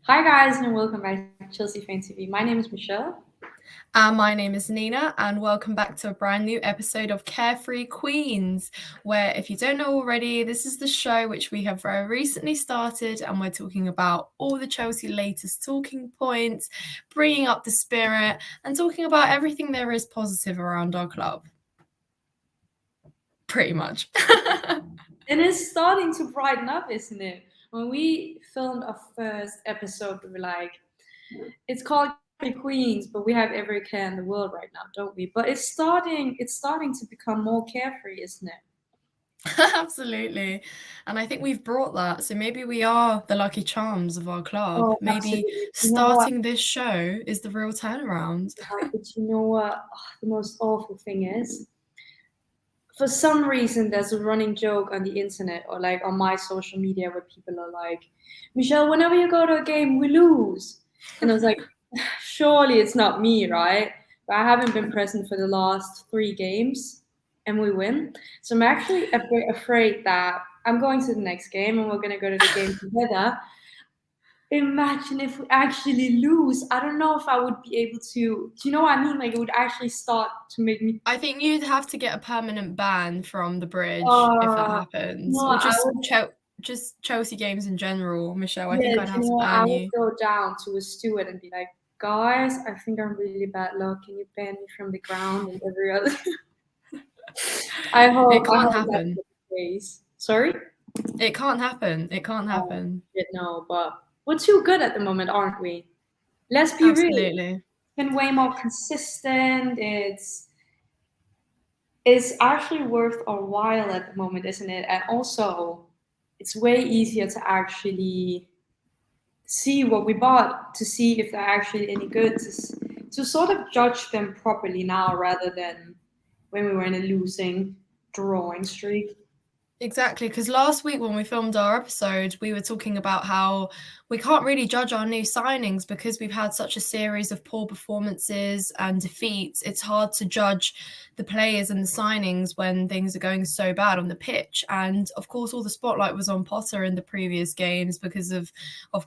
Hi guys and welcome back to Chelsea Fan TV. My name is Michelle. And my name is Nina, and welcome back to a brand new episode of Carefree Queens, where, if you don't know already, this is the show which we have very recently started, and we're talking about all the Chelsea latest talking points, bringing up the spirit, and talking about everything there is positive around our club. Pretty much. It is starting to brighten up, isn't it? When we filmed our first episode, we were like, it's called Carefree Queens, but we have every care in the world right now, don't we? But it's starting to become more carefree, isn't it? Absolutely. And I think we've brought that. So maybe we are the lucky charms of our club. Oh, Maybe absolutely. You know what? starting this show is the real turnaround. But you know what? The most awful thing is, for some reason, there's a running joke on the internet or like on my social media where people are like, Michelle, whenever you go to a game, we lose. And I was like, surely it's not me, right? But I haven't been present for the last 3 games and we win. So I'm actually a bit afraid that I'm going to the next game and we're going to go to the game together. Imagine if we actually lose. I don't know if I would be able to. Do you know what I mean? Like, it would actually start to make me. I think you'd have to get a permanent ban from the bridge if that happens, No, or I just would. just Chelsea games in general, Michelle. I think Yeah, I'd do have you to know what? I ban would you. go down to a steward and be like, guys, I think I'm really bad luck. Can you ban me from the ground and every other? It I can't hope that's happen. the case. Sorry? It can't happen. It can't happen. Shit, no, but we're too good at the moment, aren't we? Let's be real. It's Absolutely. been way more consistent. It's actually worth our while at the moment, isn't it? And also, it's way easier to actually see what we bought, to see if they're actually any good, to sort of judge them properly now rather than when we were in a losing drawing streak. Exactly, because last week when we filmed our episode, we were talking about how we can't really judge our new signings because we've had such a series of poor performances and defeats. It's hard to judge the players and the signings when things are going so bad on the pitch. And of course, all the spotlight was on Potter in the previous games because of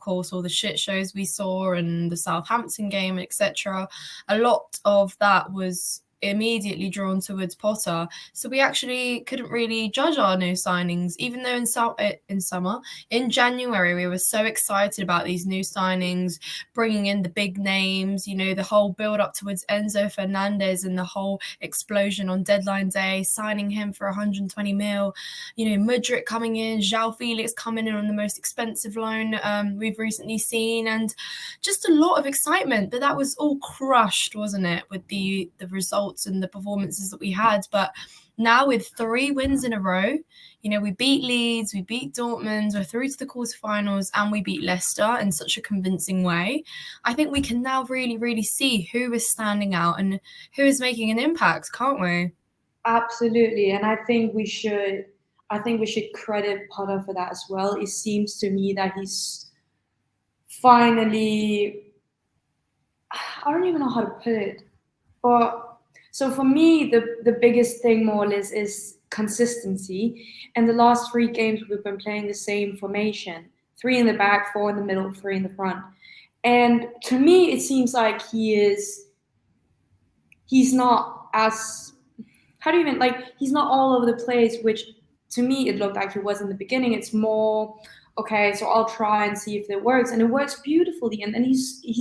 course, all the shit shows we saw and the Southampton game, etc. A lot of that was immediately drawn towards Potter. So we actually couldn't really judge our new signings, even though in January, we were so excited about these new signings, bringing in the big names, the whole build up towards Enzo Fernandez and the whole explosion on deadline day, signing him for 120 mil, Mudryk coming in, Felix coming in on the most expensive loan we've recently seen, and just a lot of excitement. But that was all crushed, wasn't it, with the results and the performances that we had. But now with 3 wins in a row, we beat Leeds, we beat Dortmund, we're through to the quarterfinals, and we beat Leicester in such a convincing way. I think we can now really, really see who is standing out and who is making an impact, can't we? Absolutely, and I think we should. I think we should credit Potter for that as well. It seems to me that he's finally. I don't even know how to put it, but so for me, the biggest thing more or less is consistency. And the last 3 games, we've been playing the same formation: 3 in the back, 4 in the middle, 3 in the front. And to me, it seems like he's not as, how do you even, like, he's not all over the place, which to me it looked like he was in the beginning. It's more, okay, so I'll try and see if it works, and it works beautifully, and then he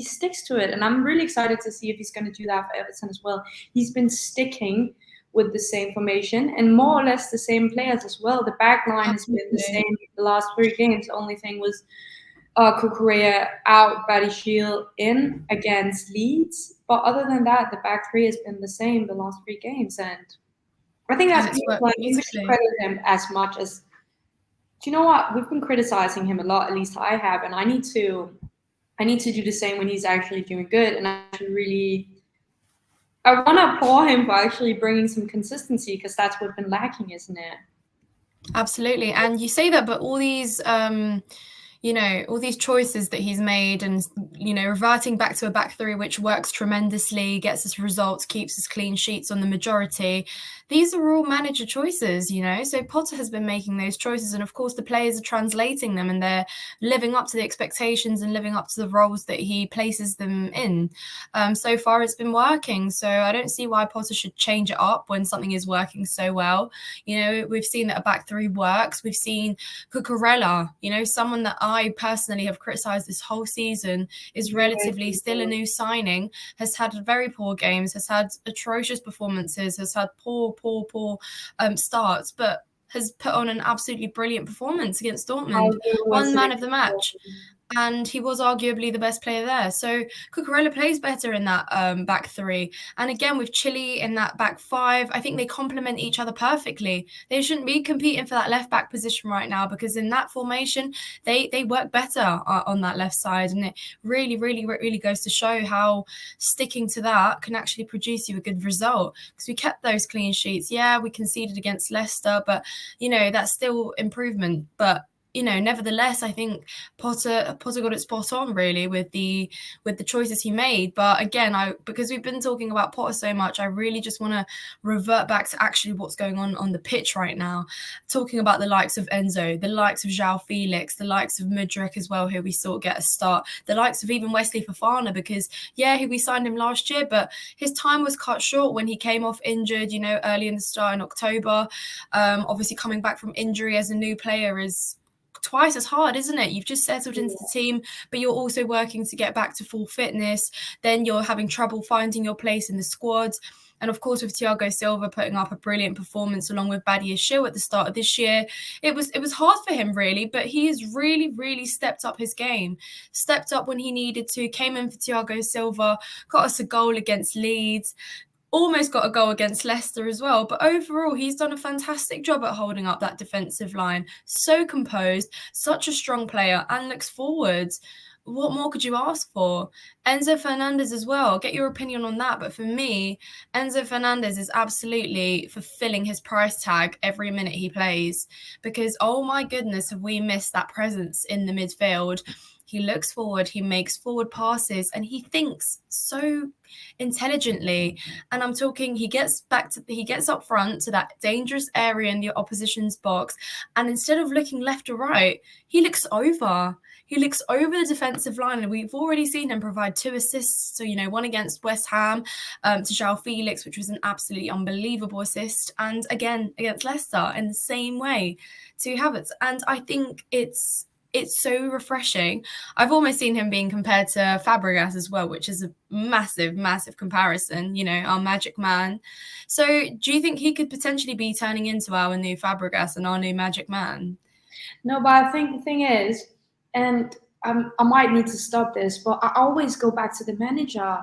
sticks to it, and I'm really excited to see if he's going to do that for Everton as well. He's been sticking with the same formation and more or less the same players as well. The back line has been the Absolutely. same the last 3 games. The only thing was Kukurea out, Badishiel in against Leeds. But other than that, the back three has been the same the last 3 games, and I think And that's it's beautiful. worked I think we should beautifully. credit him as much as. Do you know what? We've been criticizing him a lot. At least I have, and I need to. I need to do the same when he's actually doing good, and I actually really. I want to applaud him for actually bringing some consistency because that's what's been lacking, isn't it? Absolutely. And you say that, but all these all these choices that he's made, and reverting back to a back three which works tremendously, gets us results, keeps us clean sheets on the majority. These are all manager choices, so Potter has been making those choices, and of course the players are translating them, and they're living up to the expectations and living up to the roles that he places them in. So far it's been working, so I don't see why Potter should change it up when something is working so well. We've seen that a back three works. We've seen Cucurella, someone that I personally have criticised this whole season, is relatively still a new signing, has had very poor games, has had atrocious performances, has had poor starts, but has put on an absolutely brilliant performance against Dortmund, won man of the match. And he was arguably the best player there. So Cucurella plays better in that back three. And again, with Chile in that back five, I think they complement each other perfectly. They shouldn't be competing for that left back position right now, because in that formation, they work better on that left side. And it really, really, really goes to show how sticking to that can actually produce you a good result. Because we kept those clean sheets. Yeah, we conceded against Leicester, but, that's still improvement. But nevertheless, I think Potter got it spot on really with the choices he made. But again, because we've been talking about Potter so much, I really just want to revert back to actually what's going on the pitch right now. Talking about the likes of Enzo, the likes of João Felix, the likes of Mudryk as well, who we saw get a start, the likes of even Wesley Fofana, because we signed him last year, but his time was cut short when he came off injured, early in the start in October. Obviously coming back from injury as a new player is twice as hard, isn't it? You've just settled into the team, but you're also working to get back to full fitness. Then you're having trouble finding your place in the squad. And of course, with Thiago Silva putting up a brilliant performance along with Badia Shil at the start of this year, it was hard for him really, but he has really, really stepped up his game. Stepped up when he needed to, came in for Thiago Silva, got us a goal against Leeds, almost got a goal against Leicester as well. But overall, he's done a fantastic job at holding up that defensive line. So composed, such a strong player, and looks forwards. What more could you ask for? Enzo Fernandez as well. Get your opinion on that. But for me, Enzo Fernandez is absolutely fulfilling his price tag every minute he plays. Because, oh my goodness, have we missed that presence in the midfield. He looks forward, he makes forward passes, and he thinks so intelligently. And I'm talking, he gets up front to that dangerous area in the opposition's box, and instead of looking left or right, he looks over. He looks over the defensive line, and we've already seen him provide 2 assists. So, one against West Ham to João Felix, which was an absolutely unbelievable assist, and again against Leicester in the same way to Havertz. And I think it's so refreshing. I've almost seen him being compared to Fabregas as well, which is a massive, massive comparison, our magic man. So do you think he could potentially be turning into our new Fabregas and our new magic man? No, but I think the thing is, and I might need to stop this, but I always go back to the manager.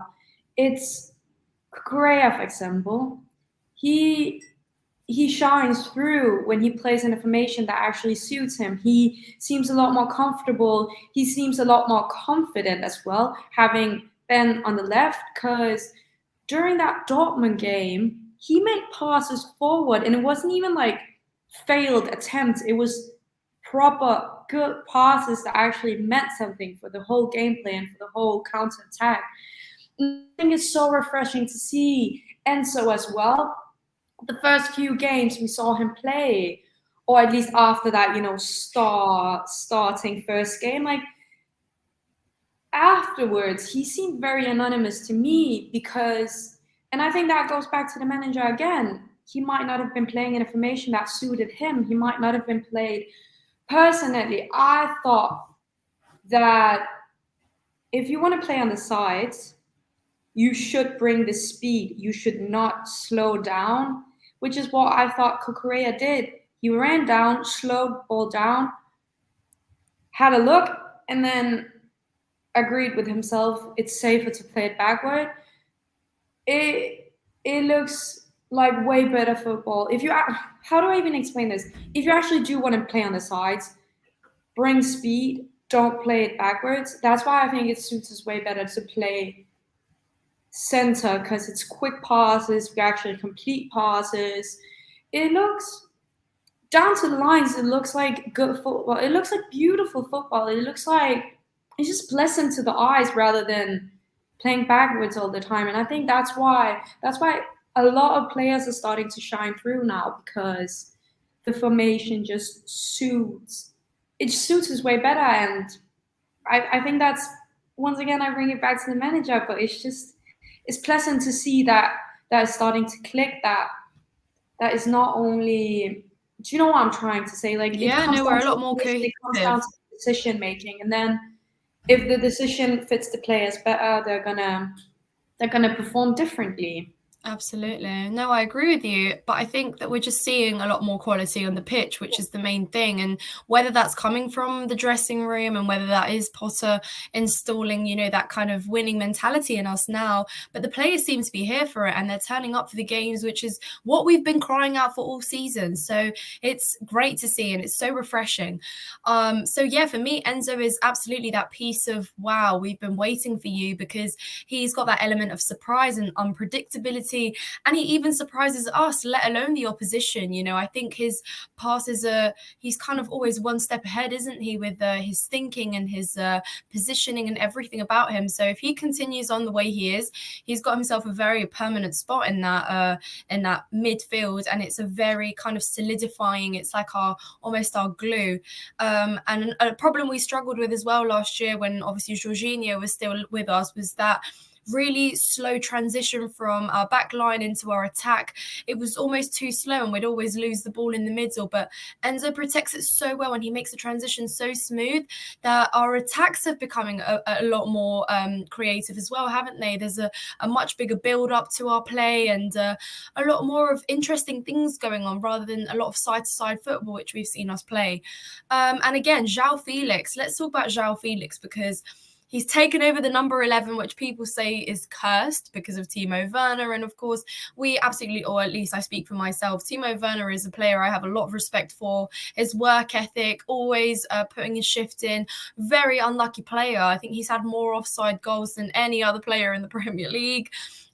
It's Correa, for example. He shines through when he plays in a formation that actually suits him. He seems a lot more comfortable. He seems a lot more confident as well, having been on the left, because during that Dortmund game, he made passes forward, and it wasn't even like failed attempts. It was proper good passes that actually meant something for the whole gameplay and for the whole counter-attack. I think it's so refreshing to see Enzo as well. The first few games we saw him play, or at least after that, starting first game, like afterwards, he seemed very anonymous to me, because, and I think that goes back to the manager again. He might not have been playing in a formation that suited him. He might not have been played. Personally, I thought that if you want to play on the sides, you should bring the speed. You should not slow down, which is what I thought Correa did. He ran down, slowed ball down, had a look, and then agreed with himself it's safer to play it backward. It looks like way better football. How do I even explain this? If you actually do want to play on the sides, bring speed, don't play it backwards. That's why I think it suits us way better to play center, because it's quick passes, we actually complete passes. It looks down to the lines, it looks like good football. It looks like beautiful football. It looks like it's just pleasant to the eyes rather than playing backwards all the time. And I think that's why a lot of players are starting to shine through now, because the formation just suits. It suits us way better. And I think that's, once again, I bring it back to the manager, but it's pleasant to see that is starting to click, that is not only, do you know what I'm trying to say? Like, yeah, no, we're a lot more cohesive. It comes down to decision making, and then if the decision fits the players better, they're gonna perform differently. Absolutely. No, I agree with you. But I think that we're just seeing a lot more quality on the pitch, which is the main thing. And whether that's coming from the dressing room and whether that is Potter installing, you know, that kind of winning mentality in us now, but the players seem to be here for it and they're turning up for the games, which is what we've been crying out for all season. So it's great to see and it's so refreshing. So yeah, for me, Enzo is absolutely that piece of, wow, we've been waiting for you, because he's got that element of surprise and unpredictability. And he even surprises us, let alone the opposition. You know, I think his passes he's kind of always one step ahead, isn't he, with his thinking and his positioning and everything about him. So if he continues on the way he is, he's got himself a very permanent spot in that midfield, and it's a very kind of solidifying. It's like almost our glue. And a problem we struggled with as well last year, when obviously Jorginho was still with us, was that really slow transition from our back line into our attack. It was almost too slow and we'd always lose the ball in the middle, but Enzo protects it so well and he makes the transition so smooth that our attacks have becoming a lot more creative as well, haven't they? There's a much bigger build up to our play and a lot more of interesting things going on, rather than a lot of side-to-side football, which we've seen us play. And again, João Felix. Let's talk about João Felix, because he's taken over the number 11, which people say is cursed because of Timo Werner. And of course, we absolutely, or at least I speak for myself, Timo Werner is a player I have a lot of respect for. His work ethic, always putting his shift in. Very unlucky player. I think he's had more offside goals than any other player in the Premier League.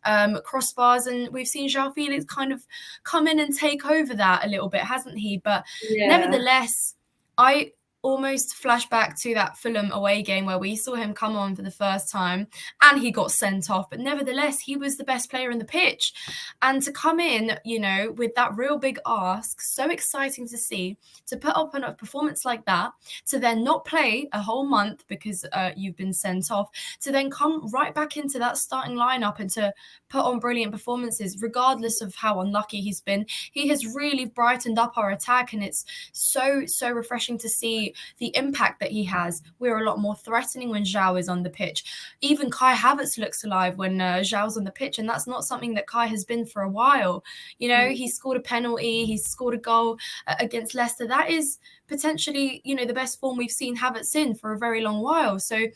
Crossbars, and we've seen João Felix kind of come in and take over that a little bit, hasn't he? But nevertheless, I almost flashback to that Fulham away game where we saw him come on for the first time and he got sent off, but nevertheless he was the best player in the pitch. And to come in, you know, with that real big ask, so exciting to see, to put up a performance like that, to then not play a whole month because you've been sent off, to then come right back into that starting lineup and to put on brilliant performances regardless of how unlucky he's been. He has really brightened up our attack, and it's so refreshing to see the impact that he has. We're a lot more threatening when João is on the pitch. Even Kai Havertz looks alive when João's on the pitch, and that's not something that Kai has been for a while. You know, he scored a penalty, he's scored a goal against Leicester. That is potentially, you know, the best form we've seen Havertz in for a very long while. So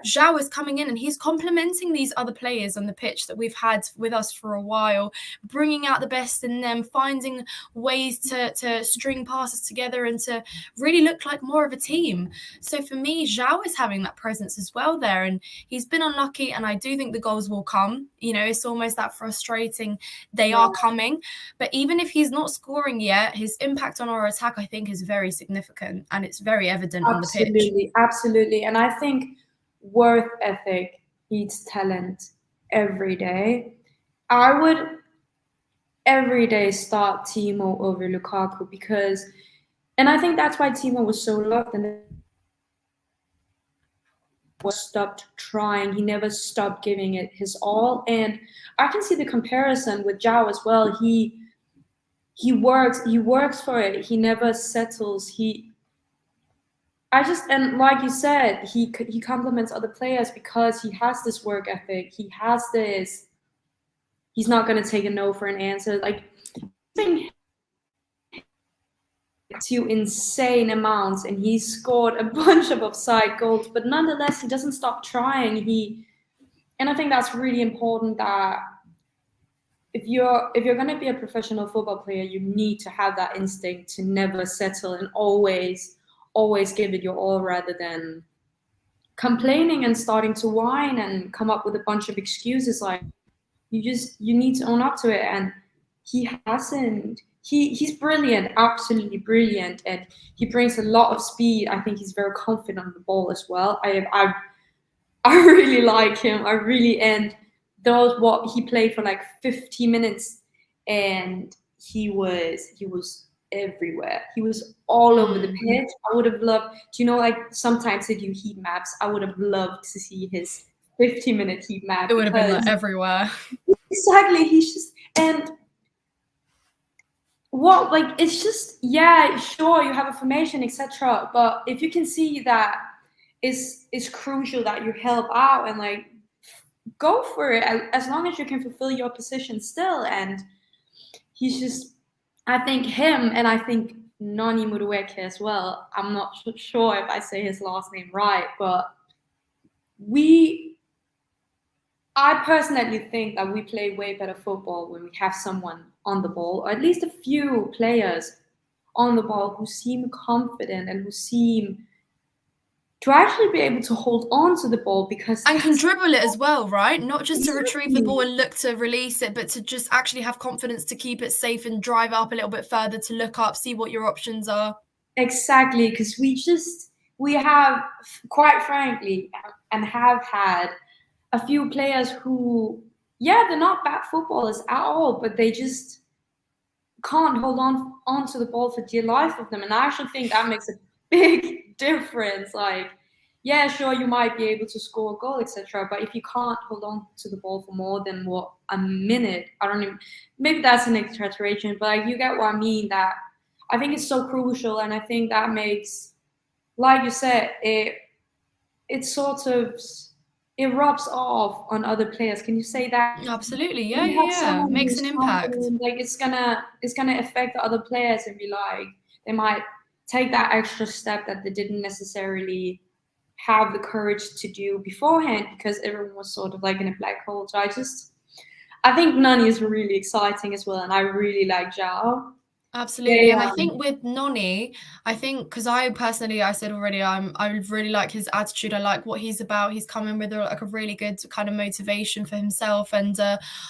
João is coming in and he's complementing these other players on the pitch that we've had with us for a while, bringing out the best in them, finding ways to string passes together and to really look like more of a team. So for me, João is having that presence as well there, and he's been unlucky, and I do think the goals will come. You know, it's almost that frustrating, they are coming, but even if he's not scoring yet, his impact on our attack, I think, is very significant, and it's very evident on the pitch. Absolutely. And I think work ethic beats talent every day. I would every day start Timo over Lukaku, because, and I think that's why Timo was so loved and stopped trying. He never stopped giving it his all. And I can see the comparison with João as well. He works for it. He never settles. And like you said, he compliments other players because he has this work ethic. He has this. He's not going to take a no for an answer. Like, to insane amounts, and he scored a bunch of offside goals, but nonetheless he doesn't stop trying. And I think that's really important, that if you're going to be a professional football player, you need to have that instinct to never settle and always give it your all, rather than complaining and starting to whine and come up with a bunch of excuses. Like, you need to own up to it. And he hasn't he's brilliant, absolutely brilliant, and he brings a lot of speed. I think he's very confident on the ball as well. I really like him. I really, and those what he played for like 50 minutes, and he was everywhere. He was all over the pitch. I would have loved. Do you know, like sometimes they do heat maps. I would have loved to see his 50-minute heat map. It would have been like everywhere. Exactly. He's just, and what, like, it's just, yeah, sure, you have information, etc. But if you can see that it's crucial that you help out, and like go for it, as long as you can fulfill your position still. And he's just, I think him, and I think Noni Madueke as well. I'm not sure if I say his last name right, but I personally think that we play way better football when we have someone on the ball, or at least a few players on the ball who seem confident and who seem to actually be able to hold on to the ball, because and can dribble it as well, right? Not just to retrieve the ball and look to release it, but to just actually have confidence to keep it safe and drive up a little bit further, to look up, see what your options are. Exactly, because we have, quite frankly, and have had a few players who, yeah, they're not bad footballers at all, but they just can't hold on to the ball for dear life of them. And I actually think that makes a big difference. Like, yeah, sure, you might be able to score a goal, etc. But if you can't hold on to the ball for more than a minute, I don't even, maybe that's an exaggeration, but like, you get what I mean. That I think it's so crucial, and I think that makes, like you said, it sort of, it rubs off on other players. Can you say that? Absolutely, yeah. Makes an impact. Like it's gonna affect the other players, and be like, they might take that extra step that they didn't necessarily have the courage to do beforehand, because everyone was sort of like in a black hole. So I think Nani is really exciting as well, and I really like Zhao. Absolutely. And I think with Noni, I think, because I personally, I said already, I really like his attitude. I like what he's about. He's coming with a really good kind of motivation for himself. And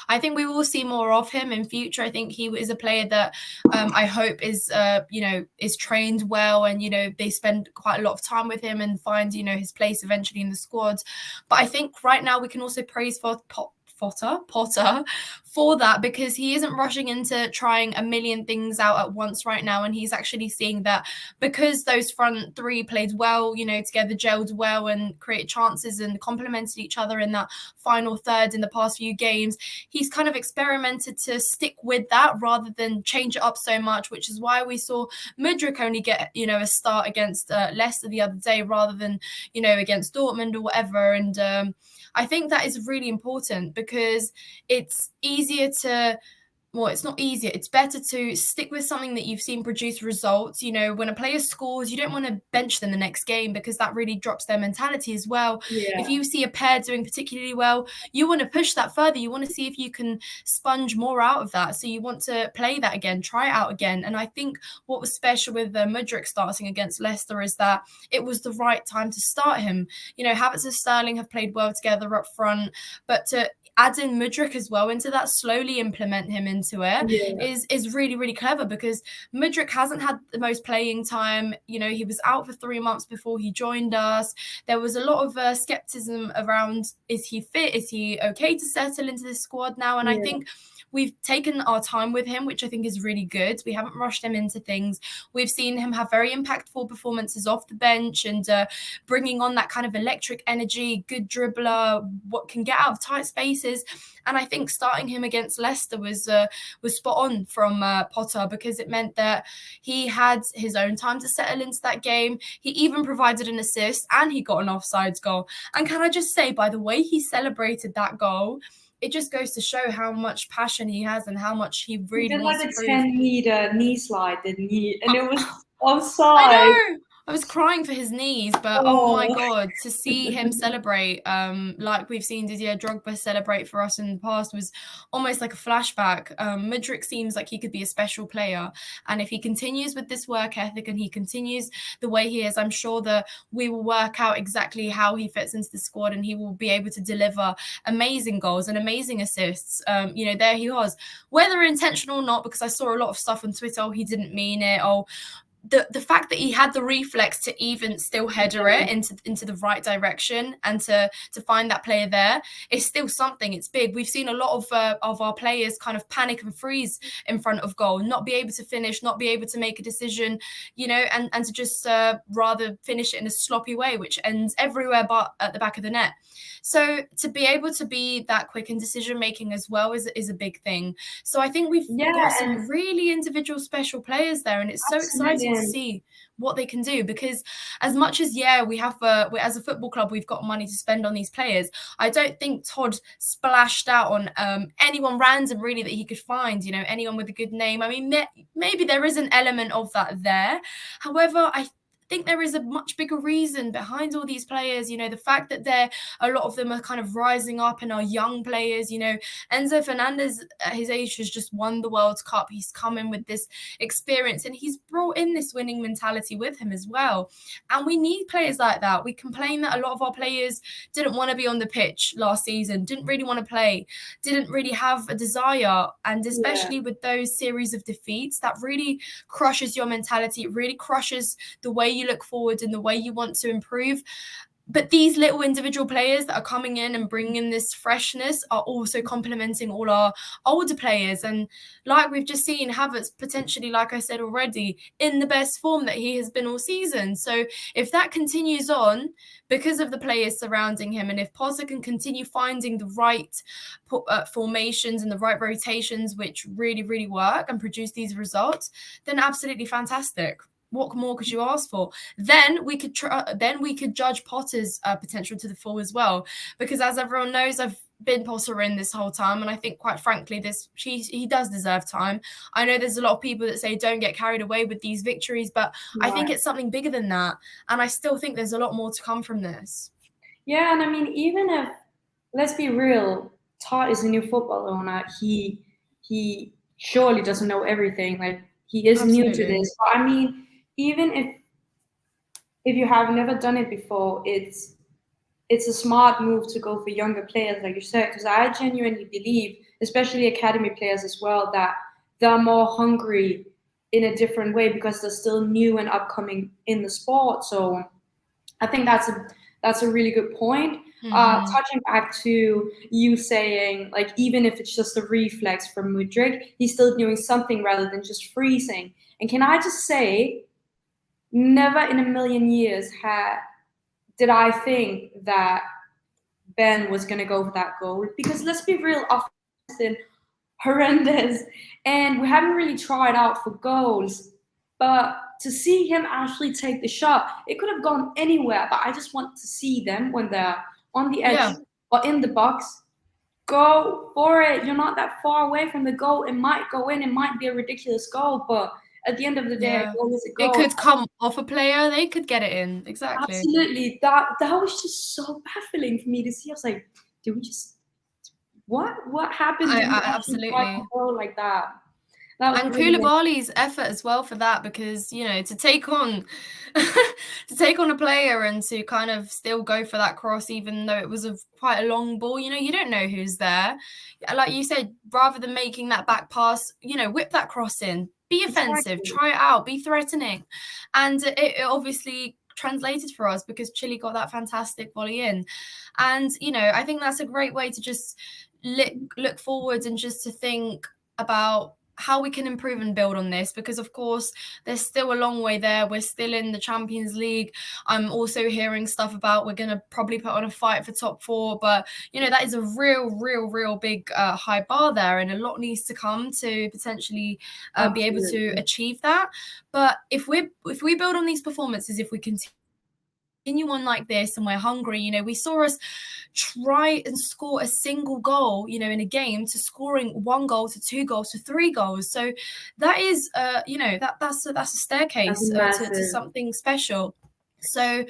I think we will see more of him in future. I think he is a player that I hope is, is trained well, and, they spend quite a lot of time with him and find, his place eventually in the squad. But I think right now we can also praise Potter for that, because he isn't rushing into trying a million things out at once right now, and he's actually seeing that because those front three played well, together, gelled well and created chances and complemented each other in that final third in the past few games. He's kind of experimented to stick with that rather than change it up so much, which is why we saw Mudryk only get a start against Leicester the other day rather than against Dortmund or whatever. And I think that is really important, because it's easier to, well, it's not easier, it's better to stick with something that you've seen produce results. When a player scores, you don't want to bench them the next game, because that really drops their mentality as well. Yeah. If you see a pair doing particularly well, you want to push that further. You want to see if you can sponge more out of that. So you want to play that again, try it out again. And I think what was special with Mudryk starting against Leicester is that it was the right time to start him. Havertz and Sterling have played well together up front, but to add in Mudryk as well into that, slowly implement him into it, is really, really clever, because Mudryk hasn't had the most playing time. He was out for 3 months before he joined us. There was a lot of skepticism around, is he fit? Is he okay to settle into this squad now? And I think we've taken our time with him, which I think is really good. We haven't rushed him into things. We've seen him have very impactful performances off the bench, and bringing on that kind of electric energy, good dribbler, what can get out of tight spaces. And I think starting him against Leicester was spot on from Potter, because it meant that he had his own time to settle into that game. He even provided an assist, and he got an offsides goal. And can I just say, by the way he celebrated that goal, it just goes to show how much passion he has and how much he really wants to prove. He did like a 10-meter knee slide, didn't he? And it was offside. I know. I was crying for his knees, but oh my Oh. God, to see him celebrate, like we've seen Didier Drogba celebrate for us in the past, was almost like a flashback. Mudryk seems like he could be a special player. And if he continues with this work ethic and he continues the way he is, I'm sure that we will work out exactly how he fits into the squad, and he will be able to deliver amazing goals and amazing assists. There he was, whether intentional or not, because I saw a lot of stuff on Twitter, oh, he didn't mean it, oh, the fact that he had the reflex to even still header it into the right direction and to find that player there is still something. It's big. We've seen a lot of our players kind of panic and freeze in front of goal, not be able to finish, not be able to make a decision, and to just rather finish it in a sloppy way, which ends everywhere but at the back of the net. So to be able to be that quick in decision making as well is a big thing. So I think we've got some really individual special players there, and it's so exciting to see what they can do, because as much as we have as a football club we've got money to spend on these players, I don't think Todd splashed out on anyone random really that he could find, anyone with a good name. I mean, maybe there is an element of that there. However, I think there is a much bigger reason behind all these players. The fact that a lot of them are kind of rising up and are young players. Enzo Fernandez at his age has just won the World Cup. He's come in with this experience and he's brought in this winning mentality with him as well. And we need players like that. We complain that a lot of our players didn't want to be on the pitch last season, didn't really want to play, didn't really have a desire. And especially with those series of defeats, that really crushes your mentality. It really crushes the way you look forward and the way you want to improve. But these little individual players that are coming in and bringing in this freshness are also complementing all our older players. And like we've just seen, Havertz potentially, like I said already, in the best form that he has been all season. So if that continues on because of the players surrounding him, and if Potter can continue finding the right formations and the right rotations, which really, really work and produce these results, then absolutely fantastic. What more could you ask for? Then we could judge Potter's potential to the full as well, because as everyone knows, I've been Potter in this whole time, and I think quite frankly, he does deserve time. I know there's a lot of people that say don't get carried away with these victories, but I think it's something bigger than that, and I still think there's a lot more to come from this. Yeah, and I mean, even if, let's be real, Todd is a new football owner. He surely doesn't know everything. Like, he is new to this. But I mean, even if you have never done it before, it's a smart move to go for younger players, like you said, because I genuinely believe, especially academy players as well, that they're more hungry in a different way because they're still new and upcoming in the sport. So I think that's a really good point. Touching back to you saying, like, even if it's just a reflex from Mudryk, he's still doing something rather than just freezing. And can I just say, never in a million years did I think that Ben was going to go for that goal. Because let's be real, offensive, horrendous, and we haven't really tried out for goals. But to see him actually take the shot, it could have gone anywhere. But I just want to see them when they're on the edge or in the box. Go for it. You're not that far away from the goal. It might go in. It might be a ridiculous goal, but at the end of the day, a goal is a goal. It could come off a player. They could get it in. Exactly. Absolutely. That was just so baffling for me to see. I was like, did we just what happened? Absolutely like that. And really Koulibaly's effort as well for that, because to take on a player and to kind of still go for that cross, even though it was quite a long ball, you don't know who's there. Like you said, rather than making that back pass, whip that cross in, be offensive, try it out, be threatening. And it obviously translated for us because Chile got that fantastic volley in. And I think that's a great way to just look forward and just to think about how we can improve and build on this, because of course there's still a long way there. We're still in the Champions League. I'm also hearing stuff about we're going to probably put on a fight for top 4, but that is a real big high bar there, and a lot needs to come to potentially be able to achieve that. But if we build on these performances, if we continue continue like this and we're hungry, you know, we saw us try and score a single goal, you know, in a game, to scoring 1 goal to 2 goals to 3 goals. So that is, you know, that's a staircase to something special. So,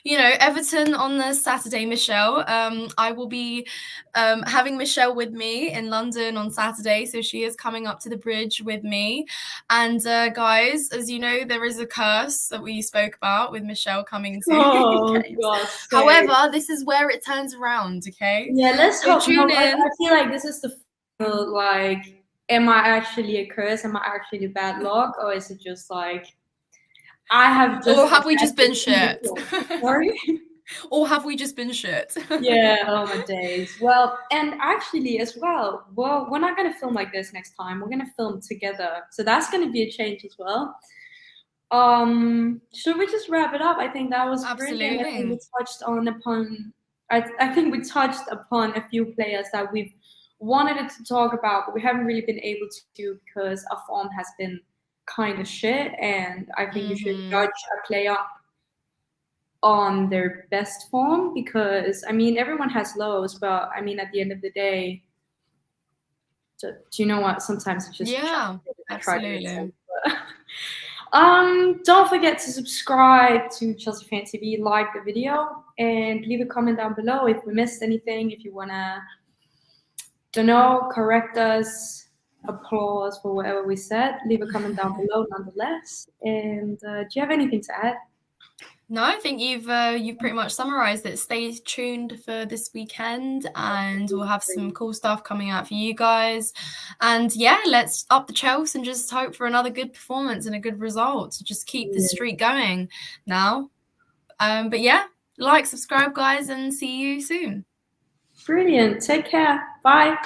you know, Everton on the Saturday, Michelle. I will be having Michelle with me in London on Saturday. So she is coming up to the bridge with me. And guys, as you know, there is a curse that we spoke about with Michelle coming to games. Gosh, however, this is where it turns around, okay? Yeah, let's So hope. tune in. I feel like this is the final, like, am I actually a curse? Am I actually bad luck? Or is it just like, I have just... Or have we just been shit? Sorry? Or have we just been shit? Yeah, oh my days. Well, and actually as well, we're not going to film like this next time. We're going to film together. So that's going to be a change as well. Should we just wrap it up? I think that was brilliant. I think we touched upon I think we touched upon a few players that we've wanted to talk about, but we haven't really been able to because our form has been kind of shit. And I think you should judge a player on their best form, because I mean everyone has lows, but I mean at the end of the day, do you know what? Sometimes it's just absolutely. Don't forget to subscribe to Chelsea Fan TV, like the video, and leave a comment down below if we missed anything. If you wanna, don't know, correct us, applause for whatever we said, leave a comment down below nonetheless. And do you have anything to add? No, I think you've pretty much summarized it. Stay tuned for this weekend, and we'll have some cool stuff coming out for you guys. And yeah, let's up the Chelsea and just hope for another good performance and a good result to just keep the streak going now. But yeah, like, subscribe, guys, and see you soon. Brilliant. Take care. Bye.